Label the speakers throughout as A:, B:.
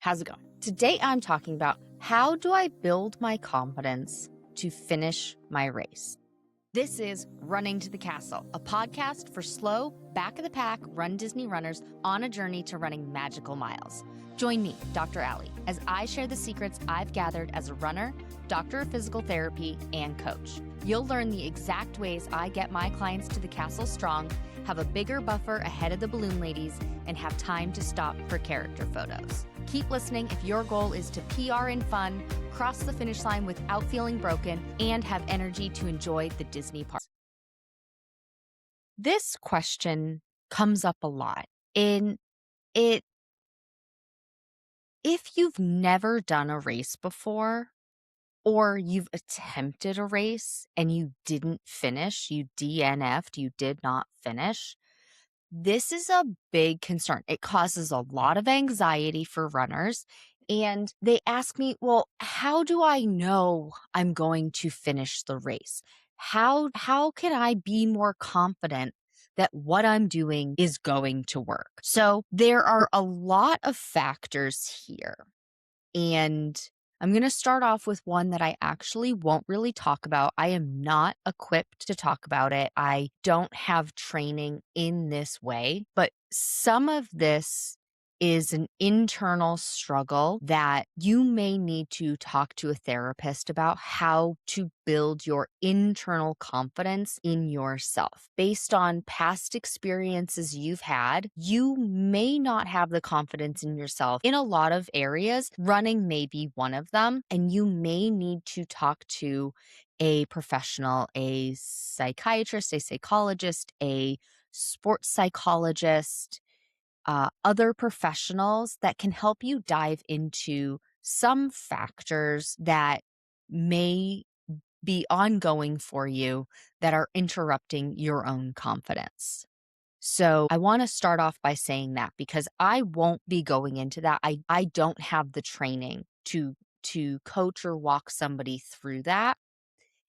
A: How's it going? Today I'm talking about how do I build my confidence to finish my race. This is Running to the Castle, a podcast for slow, back-of-the-pack Run Disney runners on a journey to running magical miles. Join me, Dr. Allie, as I share the secrets I've gathered as a runner, doctor of physical therapy, and coach. You'll learn the exact ways I get my clients to the castle strong, have a bigger buffer ahead of the balloon ladies, and have time to stop for character photos. Keep listening if your goal is to PR in fun, cross the finish line without feeling broken, and have energy to enjoy the Disney park. This question comes up a lot. If you've never done a race before, or you've attempted a race and you didn't finish, you DNF'd, you did not finish, this is a big concern. It causes a lot of anxiety for runners. And they ask me, well, how do I know I'm going to finish the race? How can I be more confident that what I'm doing is going to work? So there are a lot of factors here. And I'm going to start off with one that I actually won't really talk about. I am not equipped to talk about it. I don't have training in this way, but some of this is an internal struggle that you may need to talk to a therapist about how to build your internal confidence in yourself. Based on past experiences you've had, you may not have the confidence in yourself in a lot of areas. Running may be one of them, and you may need to talk to a professional, a psychiatrist, a psychologist, a sports psychologist, other professionals that can help you dive into some factors that may be ongoing for you that are interrupting your own confidence. So I want to start off by saying that because I won't be going into that. I don't have the training to coach or walk somebody through that.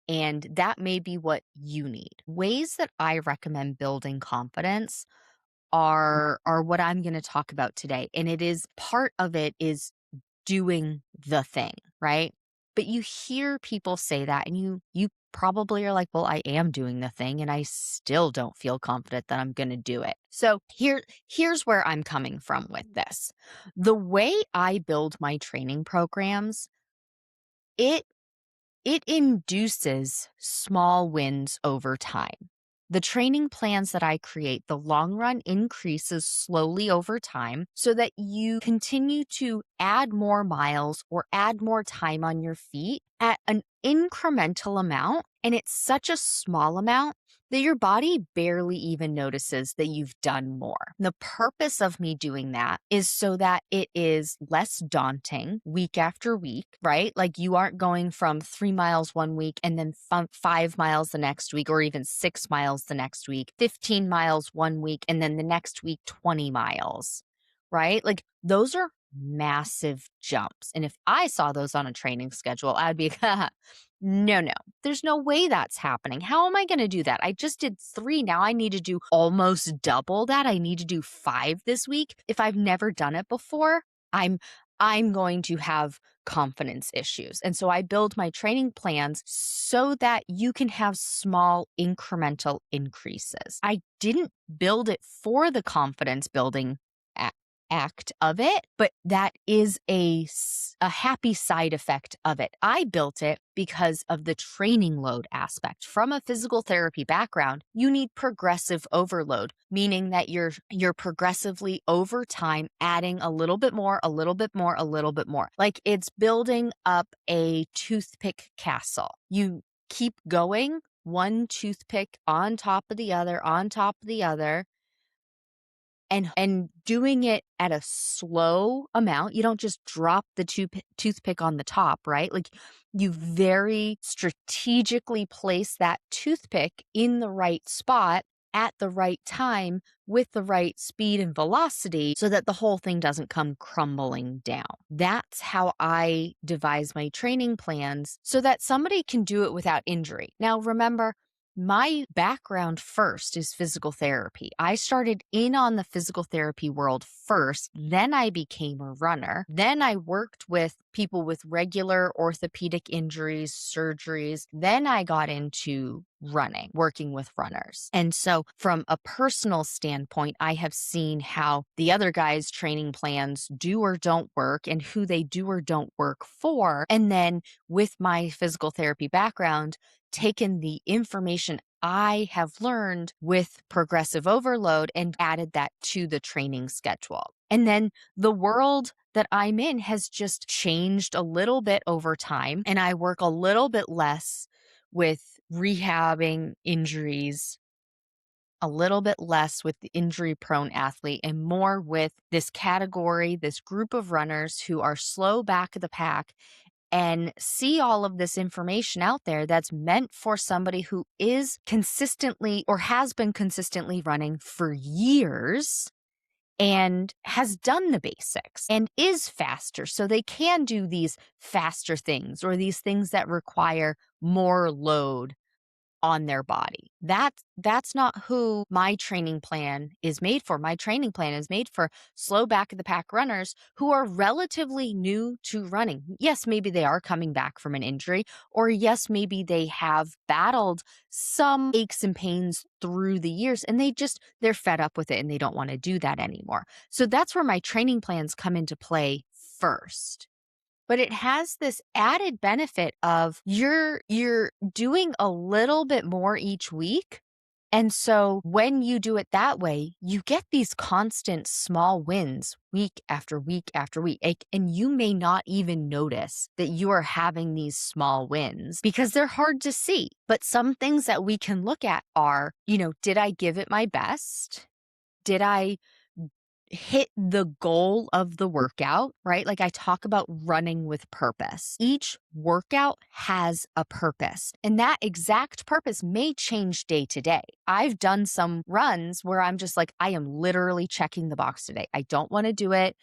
A: And that may be what you need. Ways that I recommend building confidence are what I'm going to talk about today. And it is part of it is doing the thing, right? But you hear people say that and you probably are like, well, I am doing the thing and I still don't feel confident that I'm going to do it. So here's where I'm coming from with this. The way I build my training programs, it induces small wins over time. The training plans that I create, the long run increases slowly over time so that you continue to add more miles or add more time on your feet at an incremental amount. And it's such a small amount that your body barely even notices that you've done more. The purpose of me doing that is so that it is less daunting week after week, right? Like you aren't going from 3 miles one week and then 5 miles the next week, or even 6 miles the next week, 15 miles one week, and then the next week, 20 miles, right? Like those are massive jumps. And if I saw those on a training schedule, I'd be, no, there's no way that's happening. How am I going to do that? I just did 3. Now I need to do almost double that. I need to do 5 this week. If I've never done it before, I'm going to have confidence issues. And so I build my training plans so that you can have small incremental increases. I didn't build it for the confidence building act of it, but that is a happy side effect of it. I built it because of the training load aspect. From a physical therapy background, you need progressive overload, meaning that you're progressively over time adding a little bit more, a little bit more, a little bit more. Like it's building up a toothpick castle. You keep going, one toothpick on top of the other, on top of the other, and doing it at a slow amount. You don't just drop the toothpick on the top, right? Like you very strategically place that toothpick in the right spot at the right time with the right speed and velocity so that the whole thing doesn't come crumbling down. That's how I devise my training plans so that somebody can do it without injury. Now, remember, my background first is physical therapy. I started in on the physical therapy world first, then I became a runner. Then I worked with people with regular orthopedic injuries, surgeries. Then I got into running, working with runners. And so from a personal standpoint, I have seen how the other guys' training plans do or don't work and who they do or don't work for. And then with my physical therapy background, taken the information I have learned with progressive overload and added that to the training schedule. And then the world that I'm in has just changed a little bit over time, and I work a little bit less with rehabbing injuries, a little bit less with the injury prone athlete, and more with this category, this group of runners who are slow back of the pack and see all of this information out there that's meant for somebody who is consistently or has been consistently running for years and has done the basics and is faster. So they can do these faster things or these things that require more load on their body. That's not who my training plan is made for. My training plan is made for slow back of the pack runners who are relatively new to running. Yes, maybe they are coming back from an injury, or yes, maybe they have battled some aches and pains through the years and they're fed up with it and they don't want to do that anymore. So that's where my training plans come into play first. But it has this added benefit of you're doing a little bit more each week. And so when you do it that way, you get these constant small wins week after week after week. And you may not even notice that you are having these small wins because they're hard to see. But some things that we can look at are, did I give it my best? Did I hit the goal of the workout, right? Like I talk about running with purpose. Each workout has a purpose, and that exact purpose may change day to day. I've done some runs where I'm just like, I am literally checking the box today. I don't want to do it.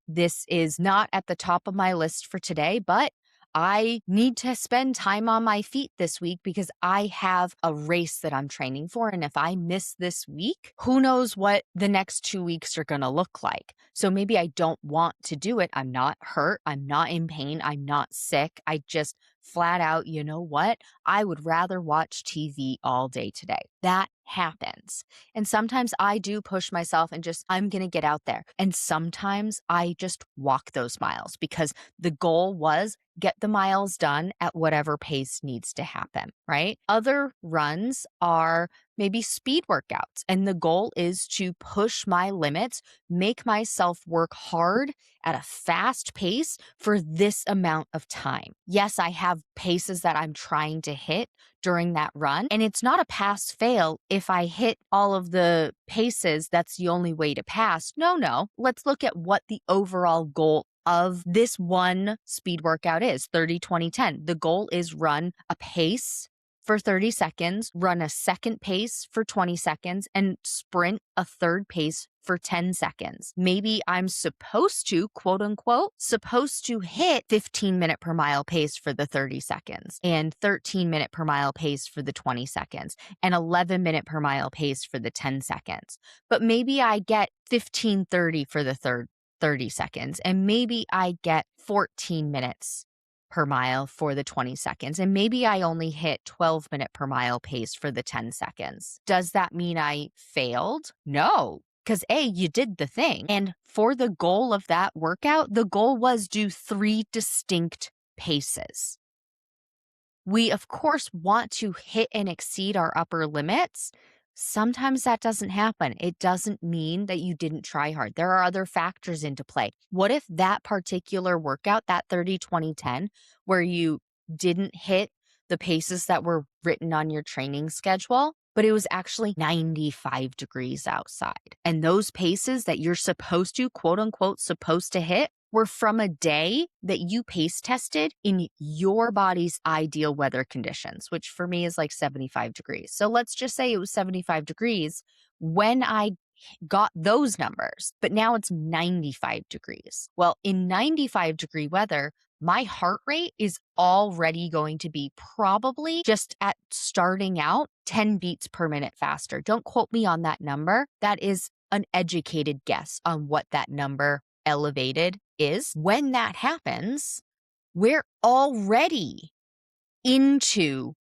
A: This is not at the top of my list for today, but I need to spend time on my feet this week because I have a race that I'm training for. And if I miss this week, who knows what the next 2 weeks are going to look like. So maybe I don't want to do it. I'm not hurt. I'm not in pain. I'm not sick. I just flat out, you know what? I would rather watch TV all day today. That happens. And sometimes I do push myself and I'm going to get out there. And sometimes I just walk those miles because the goal was get the miles done at whatever pace needs to happen, right? Other runs are maybe speed workouts. And the goal is to push my limits, make myself work hard at a fast pace for this amount of time. Yes, I have paces that I'm trying to hit during that run. And it's not a pass fail if I hit all of the paces. That's the only way to pass. No. Let's look at what the overall goal of this one speed workout is 30, 20, 10. The goal is run a pace for 30 seconds, run a second pace for 20 seconds, and sprint a third pace for 10 seconds. Maybe I'm supposed to, quote unquote, hit 15-minute per mile pace for the 30 seconds and 13-minute per mile pace for the 20 seconds and 11-minute per mile pace for the 10 seconds. But maybe I get 15:30 for the third 30 seconds, and maybe I get 14 minutes per mile for the 20 seconds, and maybe I only hit 12-minute per mile pace for the 10 seconds. Does that mean I failed? No, because you did the thing. And for the goal of that workout, the goal was do 3 distinct paces. We, of course, want to hit and exceed our upper limits. Sometimes that doesn't happen. It doesn't mean that you didn't try hard. There are other factors into play. What if that particular workout, that 30, 20, 10, where you didn't hit the paces that were written on your training schedule, but it was actually 95 degrees outside? And those paces that you're supposed to, quote unquote, supposed to hit were from a day that you pace tested in your body's ideal weather conditions, which for me is like 75 degrees. So let's just say it was 75 degrees when I got those numbers, but now it's 95 degrees. Well, in 95-degree weather, my heart rate is already going to be probably just at starting out 10 beats per minute faster. Don't quote me on that number. That is an educated guess on what that number elevated is. When that happens, we're already into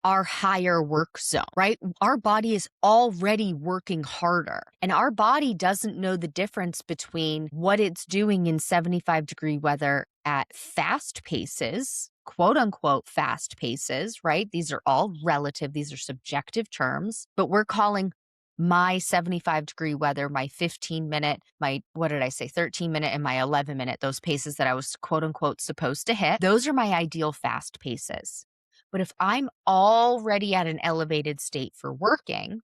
A: our higher work zone, right? Our body is already working harder, and our body doesn't know the difference between what it's doing in 75-degree weather at fast paces, quote unquote fast paces, right? These are all relative, these are subjective terms, but we're calling my 75-degree weather, my 15-minute, my, what did I say, 13-minute and my 11-minute, those paces that I was quote unquote supposed to hit, those are my ideal fast paces. But if I'm already at an elevated state for working,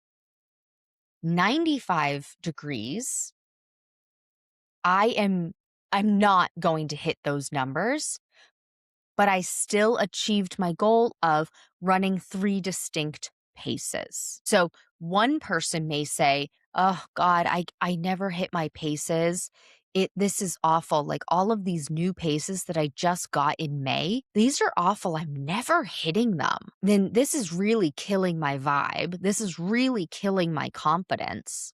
A: 95 degrees, I'm not going to hit those numbers, but I still achieved my goal of running 3 distinct paces. So one person may say, "Oh God, I never hit my paces. This is awful. Like all of these new paces that I just got in May, these are awful. I'm never hitting them. Then this is really killing my vibe. This is really killing my confidence."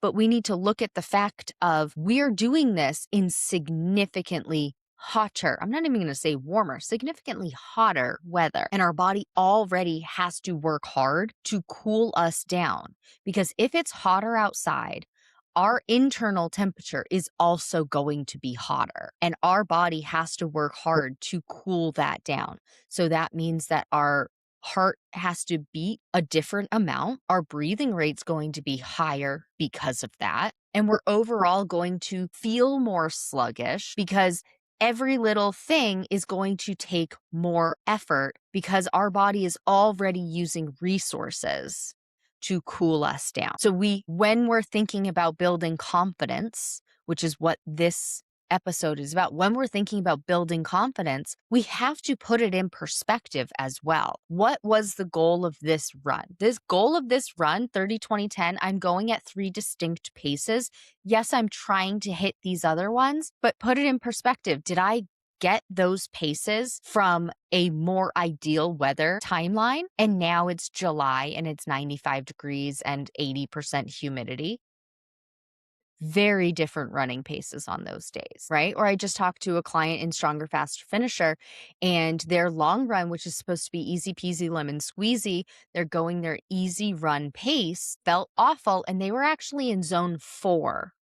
A: But we need to look at the fact of we're doing this in significantly hotter, I'm not even going to say warmer, significantly hotter weather. And our body already has to work hard to cool us down. Because if it's hotter outside, our internal temperature is also going to be hotter. And our body has to work hard to cool that down. So that means that our heart has to beat a different amount. Our breathing rate's going to be higher because of that. And we're overall going to feel more sluggish because every little thing is going to take more effort because our body is already using resources to cool us down. So when we're thinking about building confidence, which is what this episode is about, when we're thinking about building confidence, we have to put it in perspective as well. What was the goal of this run? This goal of this run, 30, 20, 10, I'm going at 3 distinct paces. Yes, I'm trying to hit these other ones, but put it in perspective. Did I get those paces from a more ideal weather timeline? And now it's July and it's 95 degrees and 80% humidity. Very different running paces on those days, right? Or I just talked to a client in Stronger, Faster, Finisher, and their long run, which is supposed to be easy peasy lemon squeezy, they're going their easy run pace, felt awful, and they were actually in zone 4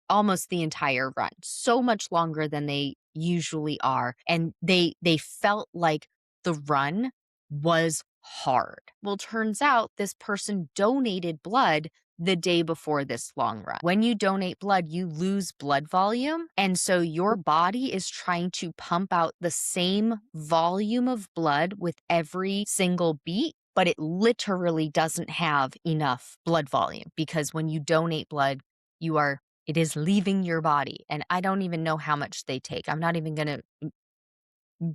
A: almost the entire run, so much longer than they usually are, and they felt like the run was hard. Well, turns out this person donated blood the day before this long run. When you donate blood, you lose blood volume. And so your body is trying to pump out the same volume of blood with every single beat, but it literally doesn't have enough blood volume because when you donate blood, it is leaving your body. And I don't even know how much they take. I'm not even going to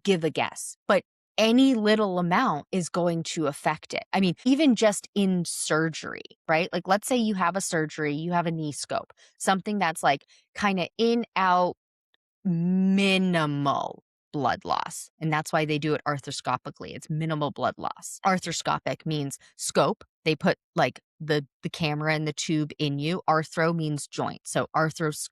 A: give a guess, but any little amount is going to affect it. I mean, even just in surgery, right? Like, let's say you have a surgery, you have a knee scope, something that's like kind of in, out, minimal blood loss. And that's why they do it arthroscopically. It's minimal blood loss. Arthroscopic means scope. They put like the camera and the tube in you. Arthro means joint. So arthroscopic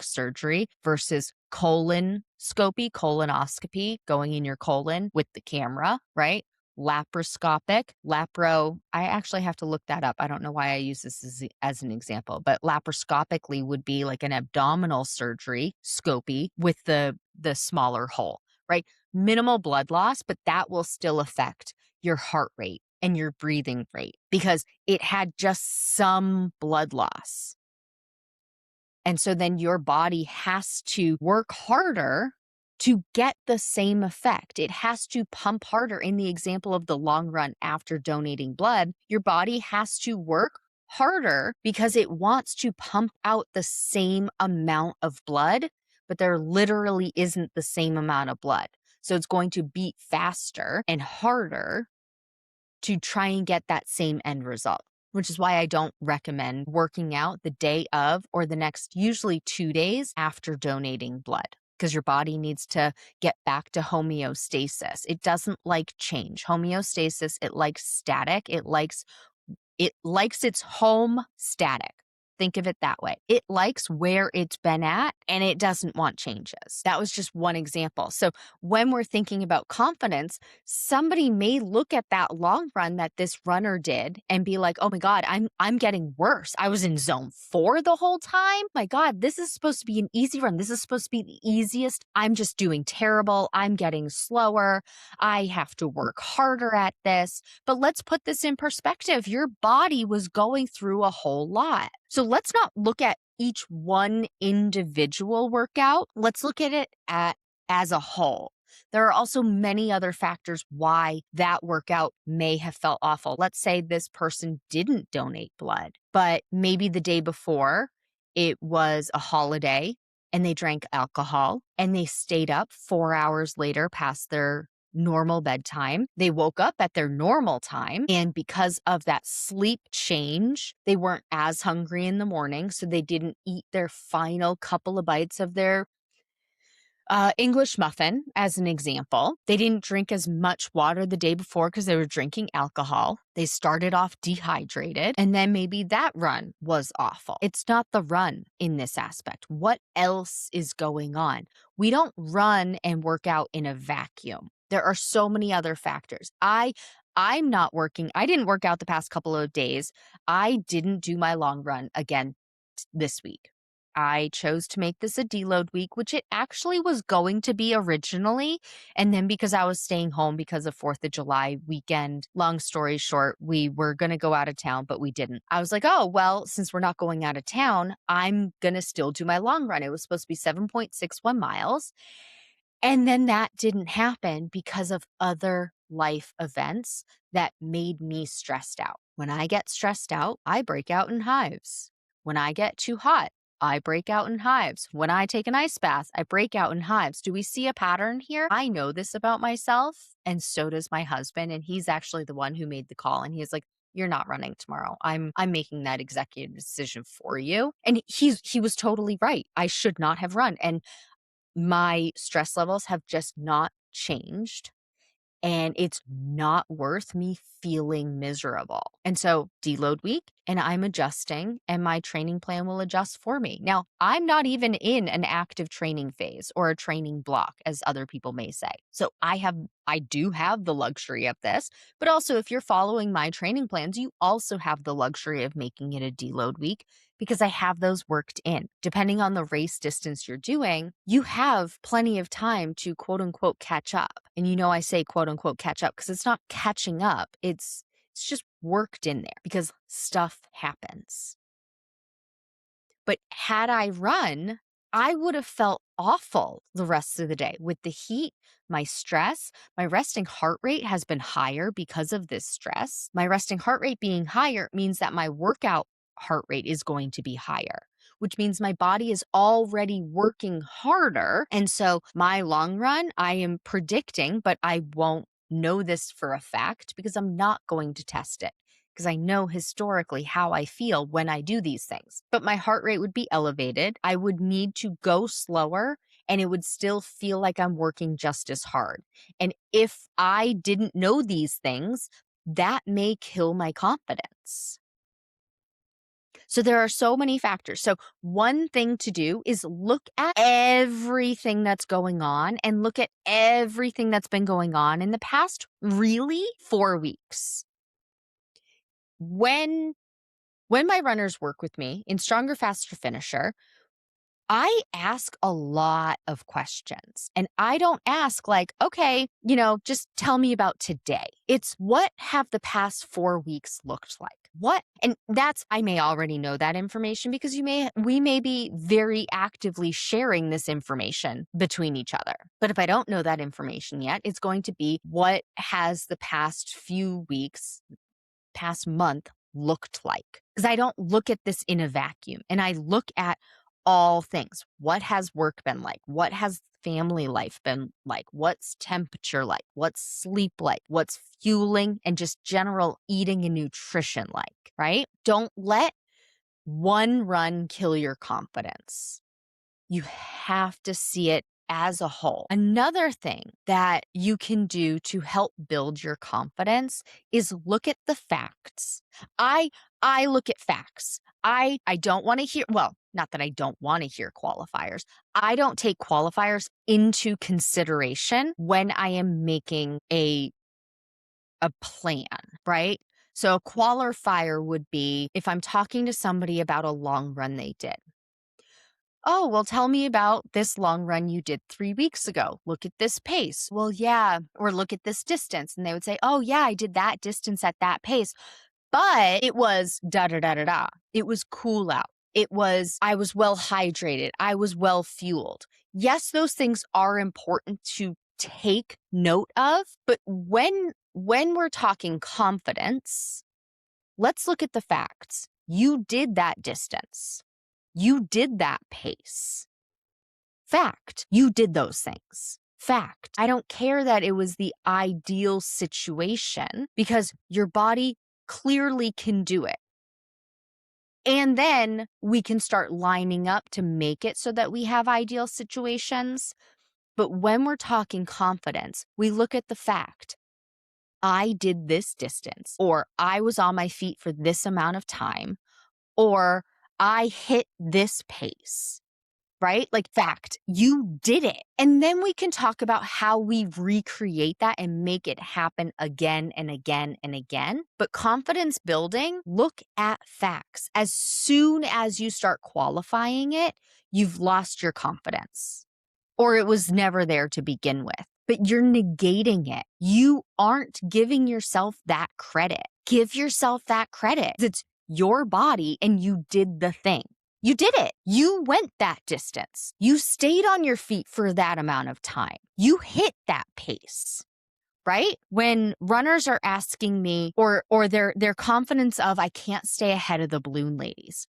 A: surgery versus colonoscopy, going in your colon with the camera, right? Laparoscopic, I actually have to look that up. I don't know why I use this as an example, but laparoscopically would be like an abdominal surgery, scopy, with the smaller hole, right? Minimal blood loss, but that will still affect your heart rate and your breathing rate because it had just some blood loss. And so then your body has to work harder to get the same effect. It has to pump harder. In the example of the long run after donating blood, your body has to work harder because it wants to pump out the same amount of blood, but there literally isn't the same amount of blood. So it's going to beat faster and harder to try and get that same end result. which is why I don't recommend working out the day of or the next, usually 2 days after donating blood, because your body needs to get back to homeostasis. It doesn't like change. Homeostasis, it likes static. It likes its home static. Think of it that way. It likes where it's been at and it doesn't want changes. That was just one example. So when we're thinking about confidence, somebody may look at that long run that this runner did and be like, "Oh my God, I'm getting worse. I was in zone 4 the whole time. My God, this is supposed to be an easy run. This is supposed to be the easiest. I'm just doing terrible. I'm getting slower. I have to work harder at this." But let's put this in perspective. Your body was going through a whole lot. So let's not look at each one individual workout. Let's look at it as a whole. There are also many other factors why that workout may have felt awful. Let's say this person didn't donate blood, but maybe the day before it was a holiday and they drank alcohol and they stayed up 4 hours later past their normal bedtime. They woke up at their normal time. And because of that sleep change, they weren't as hungry in the morning. So they didn't eat their final couple of bites of their English muffin, as an example. They didn't drink as much water the day before because they were drinking alcohol. They started off dehydrated, and then maybe that run was awful. It's not the run in this aspect. What else is going on? We don't run and work out in a vacuum. There are so many other factors. I'm not working. I didn't work out the past couple of days. I didn't do my long run again this week. I chose to make this a deload week, which it actually was going to be originally. And then because I was staying home because of 4th of July weekend, long story short, we were going to go out of town, but we didn't. I was like, oh, well, since we're not going out of town, I'm going to still do my long run. It was supposed to be 7.61 miles. And then that didn't happen because of other life events that made me stressed out. When I get stressed out, I break out in hives. When I get too hot, I break out in hives. When I take an ice bath, I break out in hives. Do we see a pattern here? I know this about myself, and so does my husband. And he's actually the one who made the call. And he's like, "You're not running tomorrow. I'm making that executive decision for you." And he was totally right. I should not have run. And my stress levels have just not changed. And it's not worth me feeling miserable. And so deload week, and I'm adjusting, and my training plan will adjust for me. Now, I'm not even in an active training phase or a training block, as other people may say. So I do have the luxury of this, but also if you're following my training plans, you also have the luxury of making it a deload week because I have those worked in. Depending on the race distance you're doing, you have plenty of time to quote unquote catch up. And I say quote unquote catch up because it's not catching up. It's just worked in there because stuff happens. But had I run, I would have felt awful the rest of the day with the heat, my stress. My resting heart rate has been higher because of this stress. My resting heart rate being higher means that my workout heart rate is going to be higher, which means my body is already working harder. And so my long run, I am predicting, but I won't know this for a fact because I'm not going to test it because I know historically how I feel when I do these things. But my heart rate would be elevated. I would need to go slower and it would still feel like I'm working just as hard. And if I didn't know these things, that may kill my confidence. So there are so many factors. So one thing to do is look at everything that's going on and look at everything that's been going on in the past really 4 weeks. When my runners work with me in Stronger, Faster, Finisher, I ask a lot of questions, and I don't ask like, okay, just tell me about today. It's what have the past 4 weeks looked like? And I may already know that information because we may be very actively sharing this information between each other. But if I don't know that information yet, it's going to be what has the past few weeks, past month looked like? Because I don't look at this in a vacuum, and I look at all things. What has work been like? What has family life been like? What's temperature like? What's sleep like? What's fueling and just general eating and nutrition like, right? Don't let one run kill your confidence. You have to see it as a whole. Another thing that you can do to help build your confidence is look at the facts. I look at facts. I don't want to hear, well, not that I don't want to hear qualifiers. I don't take qualifiers into consideration when I am making a plan, right? So a qualifier would be if I'm talking to somebody about a long run they did. Oh, well, tell me about this long run you did 3 weeks ago. Look at this pace. Well, yeah. Or look at this distance. And they would say, oh, yeah, I did that distance at that pace. But it was da da da da da. It was cool out. I was well hydrated. I was well fueled. Yes, those things are important to take note of. But when we're talking confidence, let's look at the facts. You did that distance. You did that pace. Fact. You did those things. Fact. I don't care that it was the ideal situation because your body clearly can do it. And then we can start lining up to make it so that we have ideal situations. But when we're talking confidence, we look at the fact. I did this distance, or I was on my feet for this amount of time, or I hit this pace, right? Like fact, you did it. And then we can talk about how we recreate that and make it happen again and again and again. But confidence building, look at facts. As soon as you start qualifying it, you've lost your confidence, or it was never there to begin with. But you're negating it. You aren't giving yourself that credit. Give yourself that credit. It's your body and you did the thing. You did it. You went that distance. You stayed on your feet for that amount of time. You hit that pace, right? When runners are asking me or their confidence of, I can't stay ahead of the balloon ladies,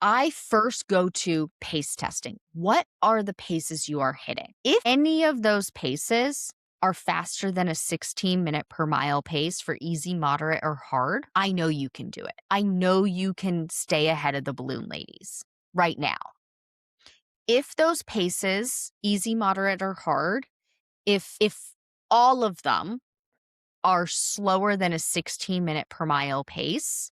A: I first go to pace testing. What are the paces you are hitting? If any of those paces are faster than a 16-minute per mile pace for easy, moderate, or hard, I know you can do it. I know you can stay ahead of the balloon ladies right now. If those paces, easy, moderate, or hard, if all of them are slower than a 16-minute per mile pace,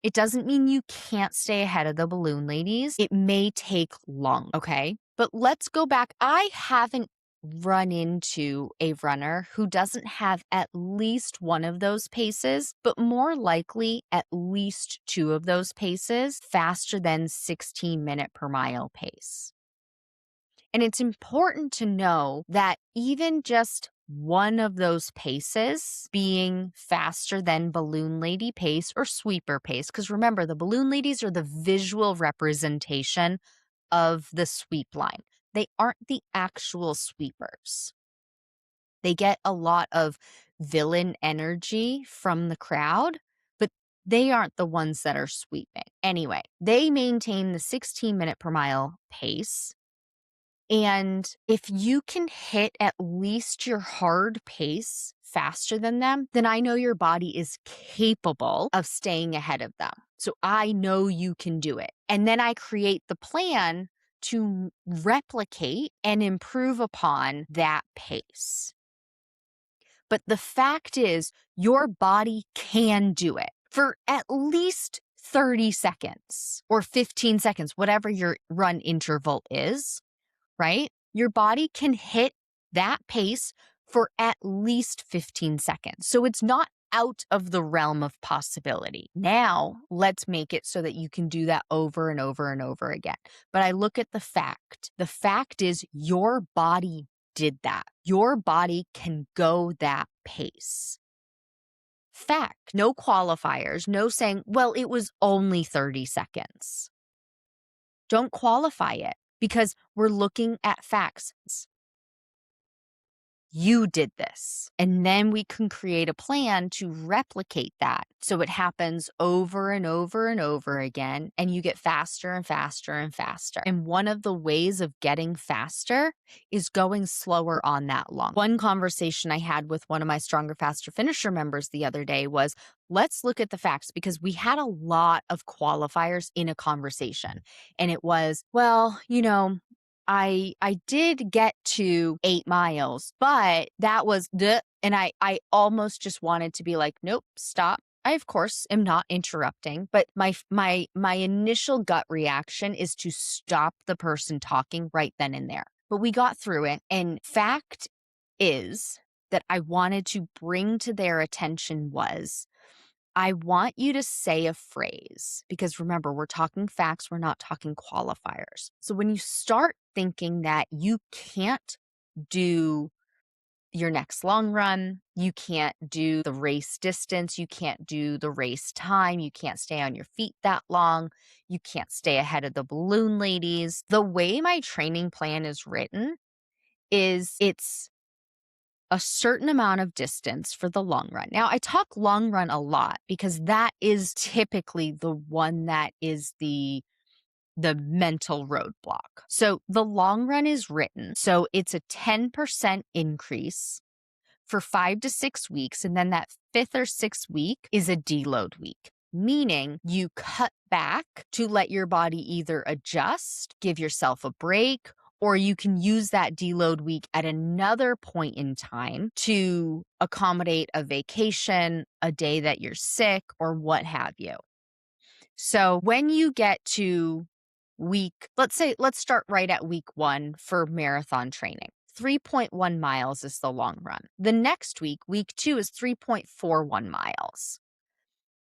A: it doesn't mean you can't stay ahead of the balloon ladies. It may take long, okay? But let's go back. I haven't run into a runner who doesn't have at least one of those paces, but more likely at least two of those paces faster than 16-minute per mile pace. And it's important to know that even just one of those paces being faster than balloon lady pace or sweeper pace, because remember, the balloon ladies are the visual representation of the sweep line. They aren't the actual sweepers. They get a lot of villain energy from the crowd, but they aren't the ones that are sweeping. Anyway, they maintain the 16-minute per mile pace. And if you can hit at least your hard pace faster than them, then I know your body is capable of staying ahead of them. So I know you can do it. And then I create the plan to replicate and improve upon that pace. But the fact is, your body can do it for at least 30 seconds or 15 seconds, whatever your run interval is. Right? Your body can hit that pace for at least 15 seconds. So it's not out of the realm of possibility. Now, let's make it so that you can do that over and over and over again. But I look at the fact. The fact is your body did that. Your body can go that pace. Fact. No qualifiers. No saying, well, it was only 30 seconds. Don't qualify it. Because we're looking at facts. You did this. And then we can create a plan to replicate that so it happens over and over and over again, and you get faster and faster and faster. And one of the ways of getting faster is going slower on that long. One conversation I had with one of my Stronger, Faster Finisher members the other day was, let's look at the facts, because we had a lot of qualifiers in a conversation. And it was, well, I did get to 8 miles, but that was and I almost just wanted to be like, nope, stop. I, of course, am not interrupting, but my initial gut reaction is to stop the person talking right then and there. But we got through it. And fact is that I wanted to bring to their attention was, I want you to say a phrase, because remember, we're talking facts, we're not talking qualifiers. So when you start thinking that you can't do your next long run, you can't do the race distance, you can't do the race time, you can't stay on your feet that long, you can't stay ahead of the balloon ladies. The way my training plan is written is it's a certain amount of distance for the long run. Now, I talk long run a lot because that is typically the one that is the mental roadblock. So the long run is written, so it's a 10% increase for 5 to 6 weeks, and then that 5th or 6th week is a deload week, meaning you cut back to let your body either adjust, give yourself a break, or you can use that deload week at another point in time to accommodate a vacation, a day that you're sick, or what have you. So when you get to let's start right at week 1 for marathon training. 3.1 miles is the long run. The next week, week 2, is 3.41 miles.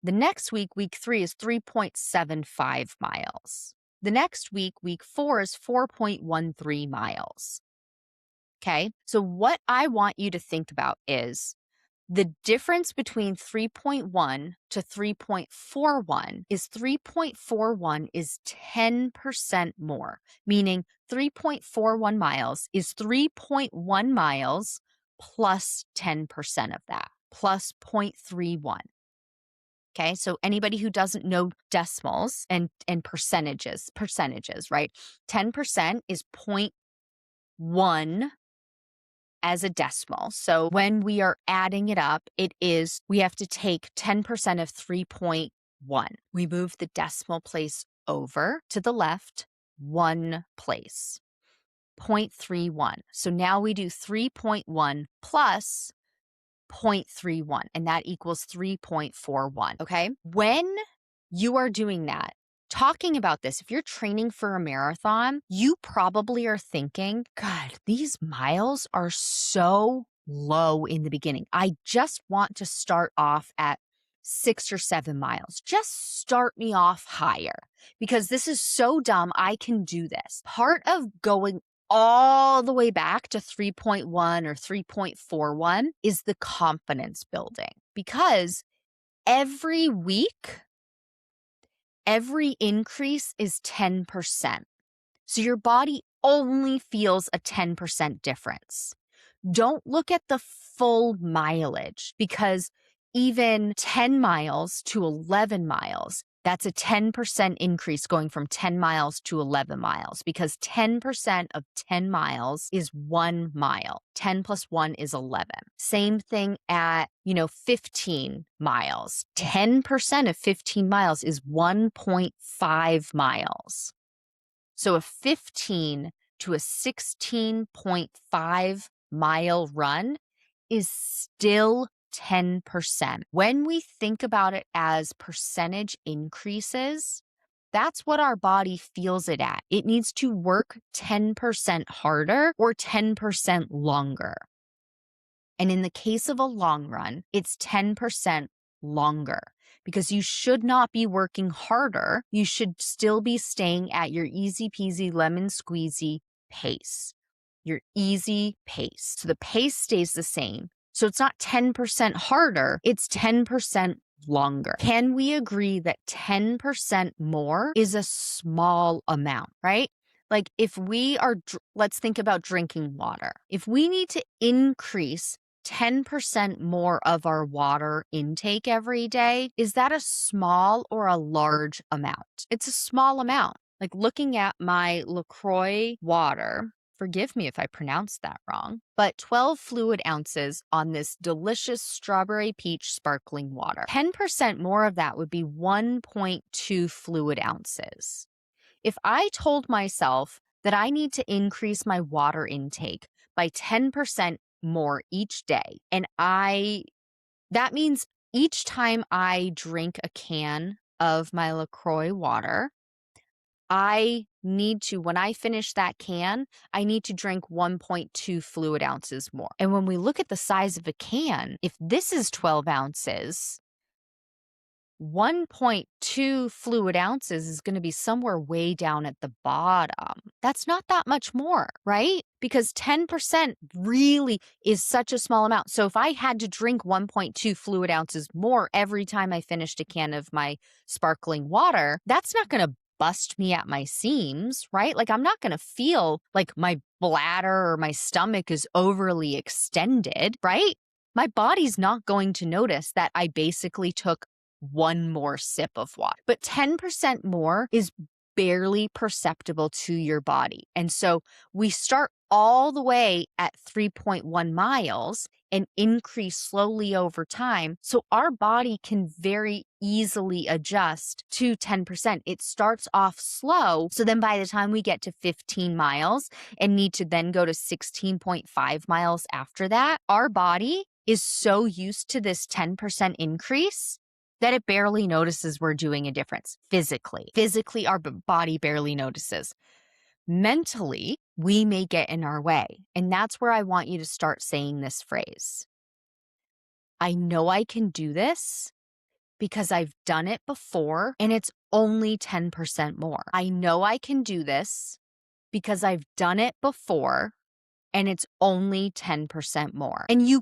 A: The next week, week 3, is 3.75 miles. The next week, week 4, is 4.13 miles. Okay, so what I want you to think about is the difference between 3.1 to 3.41 is 3.41 is 10% more, meaning 3.41 miles is 3.1 miles plus 10% of that, plus 0.31. Okay, so anybody who doesn't know decimals and percentages, right? 10% is 0.1 as a decimal. So when we are adding it up, we have to take 10% of 3.1. We move the decimal place over to the left 1 place, 0.31. So now we do 3.1 plus 0.31, and that equals 3.41. Okay. When you are doing that, talking about this, if you're training for a marathon, you probably are thinking, God, these miles are so low in the beginning. I just want to start off at 6 or 7 miles. Just start me off higher because this is so dumb. I can do this. Part of going all the way back to 3.1 or 3.41 is the confidence building, because every week, every increase is 10%. So your body only feels a 10% difference. Don't look at the full mileage, because even 10 miles to 11 miles, that's a 10% increase going from 10 miles to 11 miles, because 10% of 10 miles is 1 mile. 10 plus 1 is 11. Same thing at, 15 miles. 10% of 15 miles is 1.5 miles. So a 15 to a 16.5 mile run is still 10%. When we think about it as percentage increases, that's what our body feels it at. It needs to work 10% harder or 10% longer. And in the case of a long run, it's 10% longer, because you should not be working harder. You should still be staying at your easy peasy lemon squeezy pace, your easy pace. So the pace stays the same. So it's not 10% harder, it's 10% longer. Can we agree that 10% more is a small amount, right? Like if we are, let's think about drinking water. If we need to increase 10% more of our water intake every day, is that a small or a large amount? It's a small amount. Like looking at my LaCroix water, forgive me if I pronounced that wrong, but 12 fluid ounces on this delicious strawberry peach sparkling water. 10% more of that would be 1.2 fluid ounces. If I told myself that I need to increase my water intake by 10% more each day, and that means each time I drink a can of my LaCroix water, I need to, when I finish that can, I need to drink 1.2 fluid ounces more. And when we look at the size of a can, if this is 12 ounces, 1.2 fluid ounces is going to be somewhere way down at the bottom. That's not that much more, right? Because 10% really is such a small amount. So if I had to drink 1.2 fluid ounces more every time I finished a can of my sparkling water, that's not going to bust me at my seams, right? Like I'm not going to feel like my bladder or my stomach is overly extended, right? My body's not going to notice that I basically took one more sip of water. But 10% more is barely perceptible to your body. And so we start all the way at 3.1 miles and increase slowly over time. So our body can very easily adjust to 10%. It starts off slow. So then by the time we get to 15 miles and need to then go to 16.5 miles after that, our body is so used to this 10% increase that it barely notices we're doing a difference physically. Physically, our body barely notices. Mentally, we may get in our way. And that's where I want you to start saying this phrase. I know I can do this because I've done it before and it's only 10% more. I know I can do this because I've done it before and it's only 10% more. And you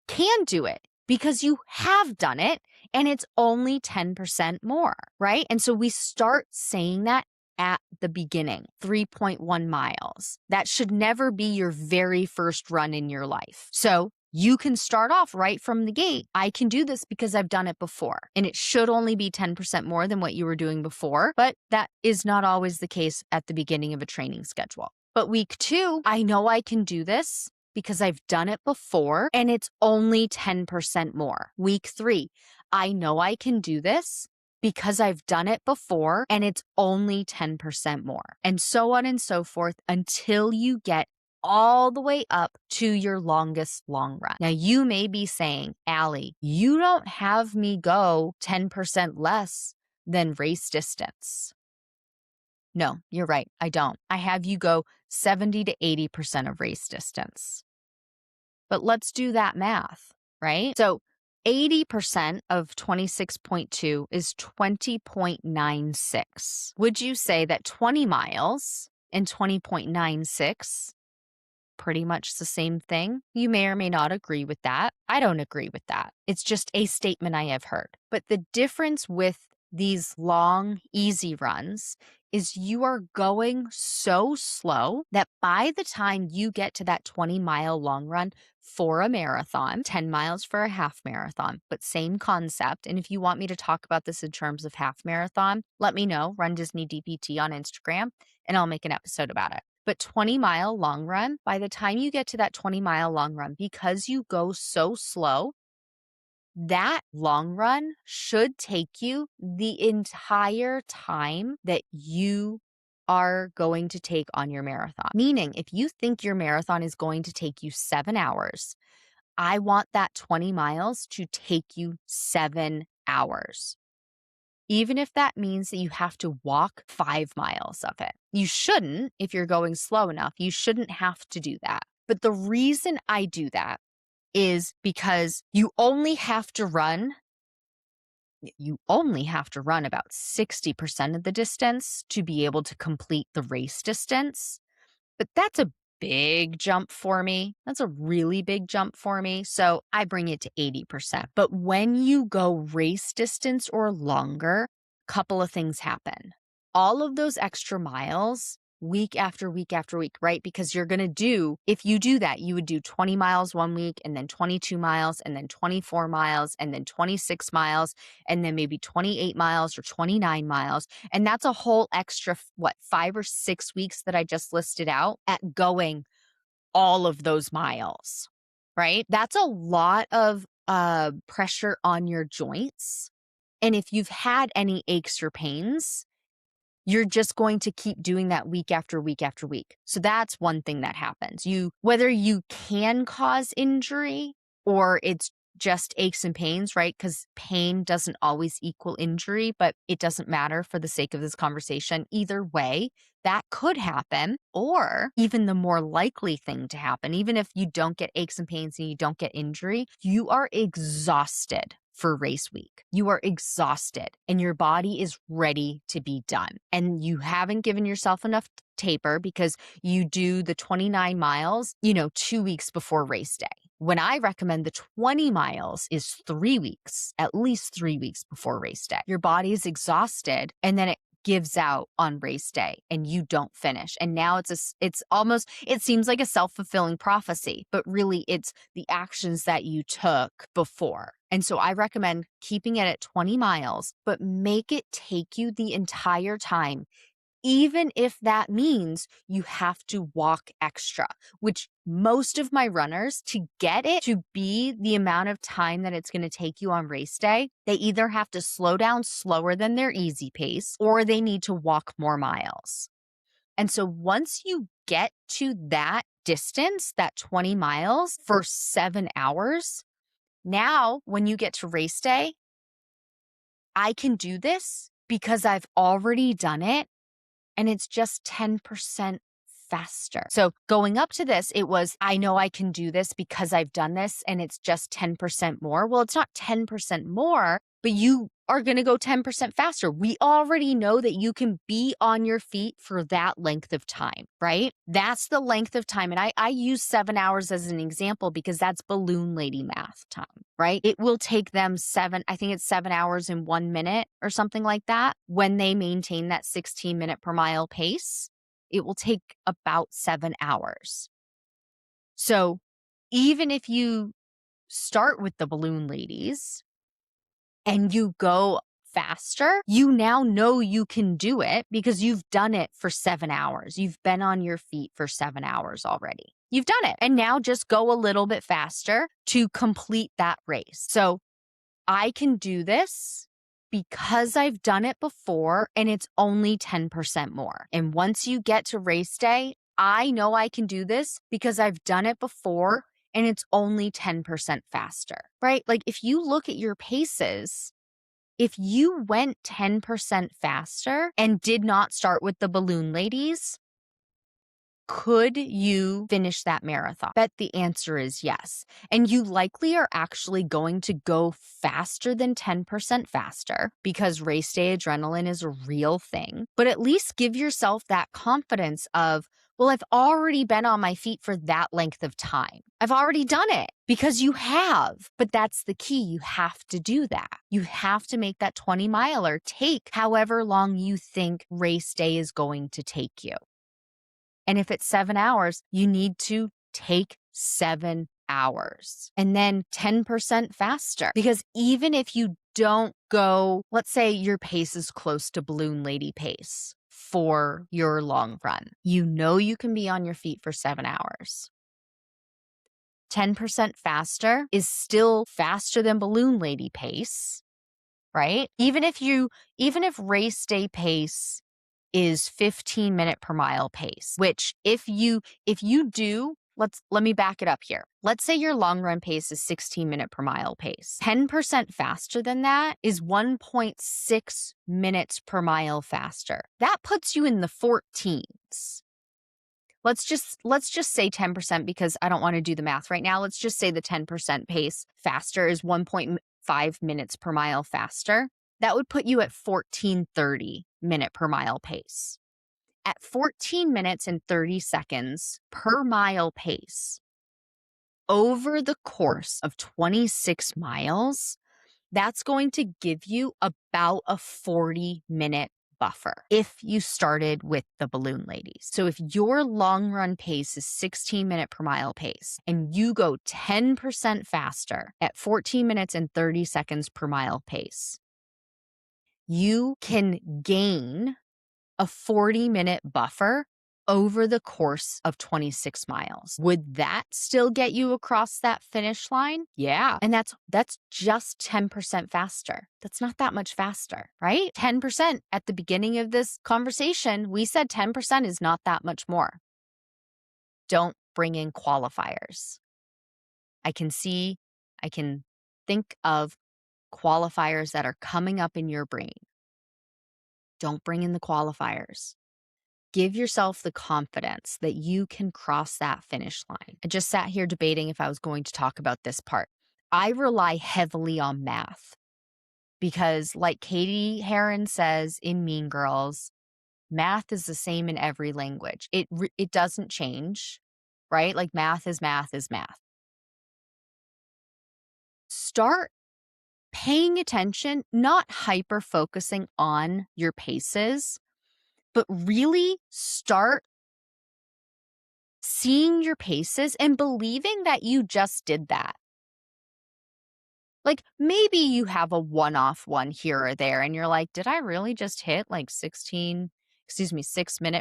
A: can do it because you have done it and it's only 10% more, right? And so we start saying that at the beginning, 3.1 miles. That should never be your very first run in your life. So you can start off right from the gate. I can do this because I've done it before. And it should only be 10% more than what you were doing before. But that is not always the case at the beginning of a training schedule. But week 2, I know I can do this because I've done it before and it's only 10% more. Week 3, I know I can do this because I've done it before and it's only 10% more. And so on and so forth until you get all the way up to your longest long run. Now you may be saying, Allie, you don't have me go 10% less than race distance. No, you're right. I don't. I have you go 70 to 80% of race distance. But let's do that math, right? So 80% of 26.2 is 20.96. Would you say that 20 miles and 20.96 pretty much the same thing? You may or may not agree with that. I don't agree with that. It's just a statement I have heard. But the difference with these long, easy runs is you are going so slow that by the time you get to that 20-mile long run for a marathon, 10 miles for a half marathon, but same concept. And if you want me to talk about this in terms of half marathon, let me know, runDisneyDpt on Instagram, and I'll make an episode about it. But 20-mile long run, by the time you get to that 20-mile long run, because you go so slow, that long run should take you the entire time that you are going to take on your marathon. Meaning, if you think your marathon is going to take you 7 hours, I want that 20 miles to take you 7 hours. Even if that means that you have to walk 5 miles of it. You shouldn't, if you're going slow enough, you shouldn't have to do that. But the reason I do that is because you only have to run about 60% of the distance to be able to complete the race distance. But that's a big jump for me. That's a really big jump for me. So I bring it to 80%. But when you go race distance or longer, a couple of things happen. All of those extra miles week after week after week, right? Because you're going to do, if you do that, you would do 20 miles one week and then 22 miles and then 24 miles and then 26 miles and then maybe 28 miles or 29 miles. And that's a whole extra, 5 or 6 weeks that I just listed out at going all of those miles, right? That's a lot of pressure on your joints. And if you've had any aches or pains, you're just going to keep doing that week after week after week. So that's one thing that happens. Whether you can cause injury or it's just aches and pains, right? Because pain doesn't always equal injury, but it doesn't matter for the sake of this conversation. Either way, that could happen. Or even the more likely thing to happen, even if you don't get aches and pains and you don't get injury, you are exhausted for race week. You are exhausted and your body is ready to be done. And you haven't given yourself enough taper because you do the 29 miles, 2 weeks before race day. When I recommend the 20 miles is 3 weeks, at least 3 weeks before race day. Your body is exhausted and then it gives out on race day and you don't finish. And now it seems like a self-fulfilling prophecy, but really it's the actions that you took before. And so I recommend keeping it at 20 miles, but make it take you the entire time, even if that means you have to walk extra, which most of my runners, to get it to be the amount of time that it's going to take you on race day, they either have to slow down slower than their easy pace or they need to walk more miles. And so once you get to that distance, that 20 miles for 7 hours, now when you get to race day, I can do this because I've already done it. And it's just 10% faster. So going up to this, it was, I know I can do this because I've done this and it's just 10% more. Well, it's not 10% more, but you are going to go 10% faster. We already know that you can be on your feet for that length of time, right? That's the length of time. And I use 7 hours as an example because that's balloon lady math time, right? It will take them 7 hours and 1 minute or something like that. When they maintain that 16 minute per mile pace, it will take about 7 hours. So even if you start with the balloon ladies and you go faster, you now know you can do it because you've done it for 7 hours. You've been on your feet for 7 hours already. You've done it. And now just go a little bit faster to complete that race. So I can do this because I've done it before and it's only 10% more. And once you get to race day, I know I can do this because I've done it before and it's only 10% faster, right? Like if you look at your paces, if you went 10% faster and did not start with the balloon ladies, could you finish that marathon? Bet the answer is yes. And you likely are actually going to go faster than 10% faster because race day adrenaline is a real thing. But at least give yourself that confidence of, well, I've already been on my feet for that length of time. I've already done it because you have. But that's the key. You have to do that. You have to make that 20 miler take however long you think race day is going to take you. And if it's 7 hours, you need to take 7 hours and then 10% faster. Because even if you don't go, let's say your pace is close to balloon lady pace for your long run, you know you can be on your feet for 7 hours. 10% faster is still faster than balloon lady pace, right? Even if race day pace is 15 minute per mile pace, which if you do, let me back it up here. Let's say your long run pace is 16 minute per mile pace. 10% faster than that is 1.6 minutes per mile faster. That puts you in the 14s. Let's just say 10% because I don't want to do the math right now. Let's just say the 10% pace faster is 1.5 minutes per mile faster. That would put you at 14:30 minute per mile pace. At 14 minutes and 30 seconds per mile pace, over the course of 26 miles, that's going to give you about a 40-minute buffer if you started with the balloon ladies. So if your long run pace is 16-minute per mile pace and you go 10% faster at 14 minutes and 30 seconds per mile pace, you can gain a 40-minute buffer over the course of 26 miles. Would that still get you across that finish line? Yeah. And that's just 10% faster. That's not that much faster, right? 10% at the beginning of this conversation, we said 10% is not that much more. Don't bring in qualifiers. I can think of qualifiers that are coming up in your brain. Don't bring in the qualifiers. Give yourself the confidence that you can cross that finish line. I just sat here debating if I was going to talk about this part. I rely heavily on math because, like Katie Heron says in Mean Girls, math is the same in every language. It doesn't change, right? Like math is math is math. Start paying attention, not hyper focusing on your paces, but really start seeing your paces and believing that you just did that. Like maybe you have a one-off one here or there and you're like, did I really just hit like 6-minute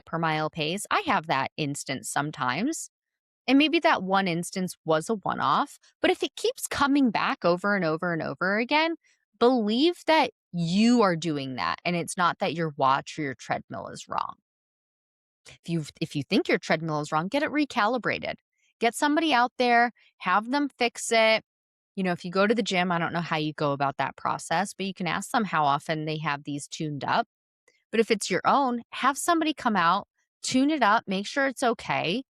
A: per mile pace? I have that instance sometimes. And maybe that one instance was a one-off, but if it keeps coming back over and over and over again, believe that you are doing that and it's not that your watch or your treadmill is wrong. If you think your treadmill is wrong, get it recalibrated. Get somebody out there, have them fix it. You know, if you go to the gym, I don't know how you go about that process, but you can ask them how often they have these tuned up. But if it's your own, have somebody come out, tune it up, make sure it's okay.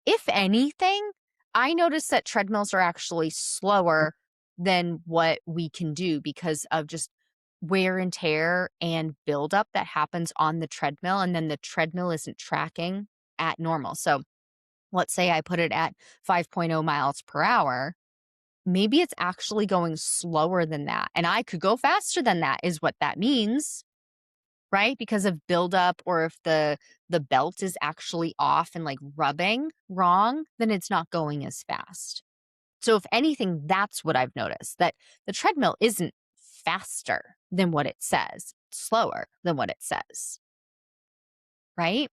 A: If anything, I notice that treadmills are actually slower than what we can do because of just wear and tear and buildup that happens on the treadmill. And then the treadmill isn't tracking at normal. So let's say I put it at 5.0 miles per hour. Maybe it's actually going slower than that. And I could go faster than that is what that means, right? Because of buildup, or if the belt is actually off and like rubbing wrong, then it's not going as fast. So if anything, that's what I've noticed, that the treadmill isn't faster than what it says, slower than what it says, right?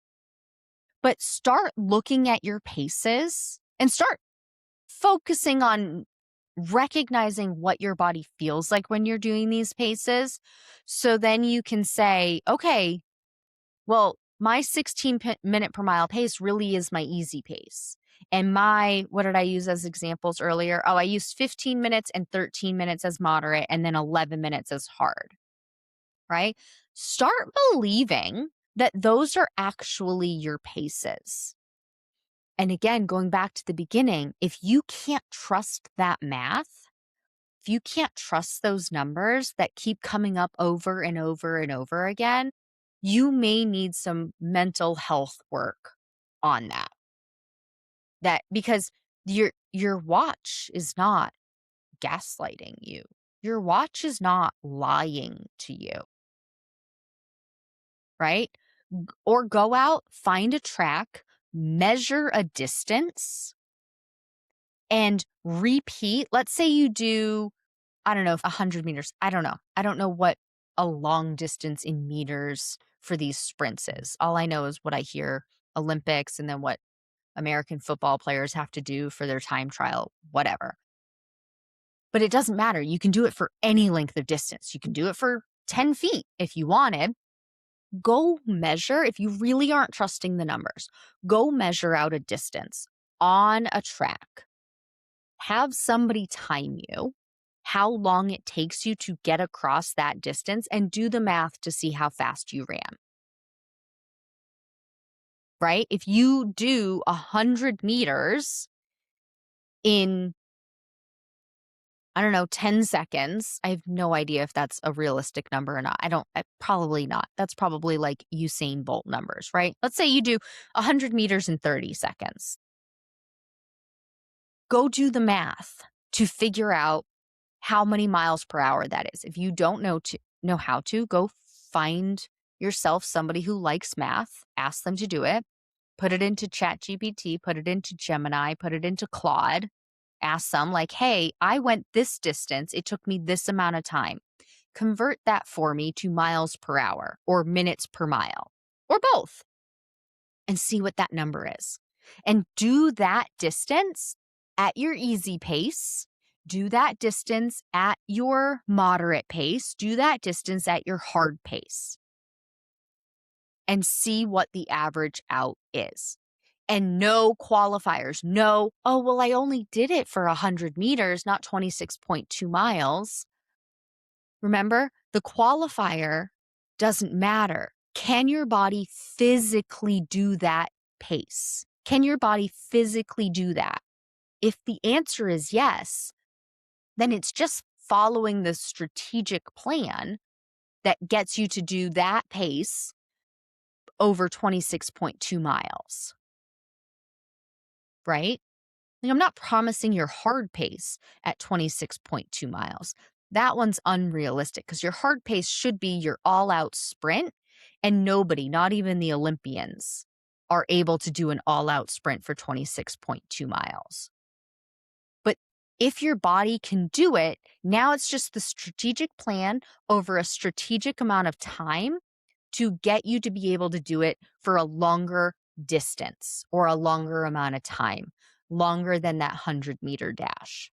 A: But start looking at your paces and start focusing on recognizing what your body feels like when you're doing these paces. So then you can say, okay, well, my 16-minute per mile pace really is my easy pace. And what did I use as examples earlier? Oh, I used 15 minutes and 13 minutes as moderate and then 11 minutes as hard, right? Start believing that those are actually your paces. And again, going back to the beginning, if you can't trust that math, if you can't trust those numbers that keep coming up over and over and over again, you may need some mental health work on that. Because your watch is not gaslighting you. Your watch is not lying to you, right? Or go out, find a track, measure a distance, and repeat. Let's say you do, I don't know, 100 meters. I don't know. I don't know what a long distance in meters for these sprints is. All I know is what I hear Olympics and then what American football players have to do for their time trial, whatever. But it doesn't matter. You can do it for any length of distance. You can do it for 10 feet if you wanted. Go measure, if you really aren't trusting the numbers, go measure out a distance on a track. Have somebody time you how long it takes you to get across that distance and do the math to see how fast you ran. Right? If you do 100 meters in, I don't know, 10 seconds, I have no idea if that's a realistic number or not. Probably not. That's probably like Usain Bolt numbers, right? Let's say you do 100 meters in 30 seconds. Go do the math to figure out how many miles per hour that is. If you don't know how to, go find yourself somebody who likes math, ask them to do it, put it into ChatGPT, put it into Gemini, put it into Claude, ask them like, hey, I went this distance. It took me this amount of time. Convert that for me to miles per hour or minutes per mile or both and see what that number is. And do that distance at your easy pace. Do that distance at your moderate pace. Do that distance at your hard pace. And see what the average out is. And no qualifiers. No, oh, well, I only did it for 100 meters, not 26.2 miles. Remember, the qualifier doesn't matter. Can your body physically do that pace? Can your body physically do that? If the answer is yes, then it's just following the strategic plan that gets you to do that pace over 26.2 miles, right? Like, I'm not promising your hard pace at 26.2 miles. That one's unrealistic because your hard pace should be your all-out sprint, and nobody, not even the Olympians, are able to do an all-out sprint for 26.2 miles. But if your body can do it, now it's just the strategic plan over a strategic amount of time to get you to be able to do it for a longer distance or a longer amount of time, longer than that 100-meter dash,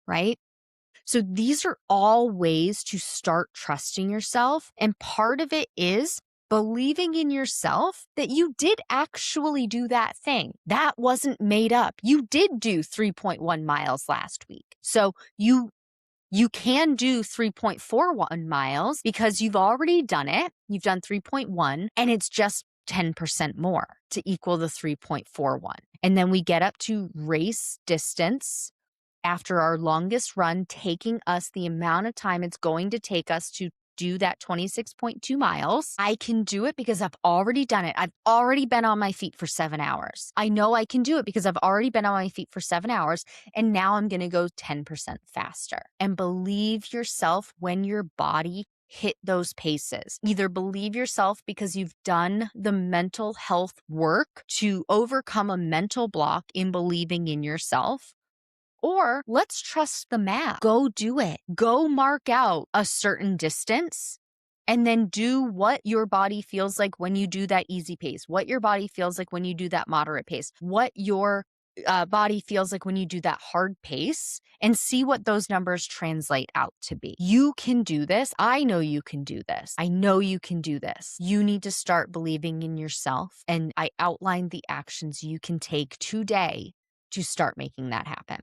A: right? So these are all ways to start trusting yourself. And part of it is believing in yourself that you did actually do that thing. That wasn't made up. You did do 3.1 miles last week. So you can do 3.41 miles because you've already done it. You've done 3.1 and it's just 10% more to equal the 3.41. And then we get up to race distance after our longest run, taking us the amount of time it's going to take us to do that 26.2 miles. I can do it because I've already done it. I've already been on my feet for 7 hours. I know I can do it because I've already been on my feet for 7 hours. And now I'm going to go 10% faster. And believe yourself when your body hit those paces. Either believe yourself because you've done the mental health work to overcome a mental block in believing in yourself, or let's trust the math. Go do it. Go mark out a certain distance and then do what your body feels like when you do that easy pace, what your body feels like when you do that moderate pace, what your body feels like when you do that hard pace, and see what those numbers translate out to be. You can do this. I know you can do this. I know you can do this. You need to start believing in yourself. And I outlined the actions you can take today to start making that happen.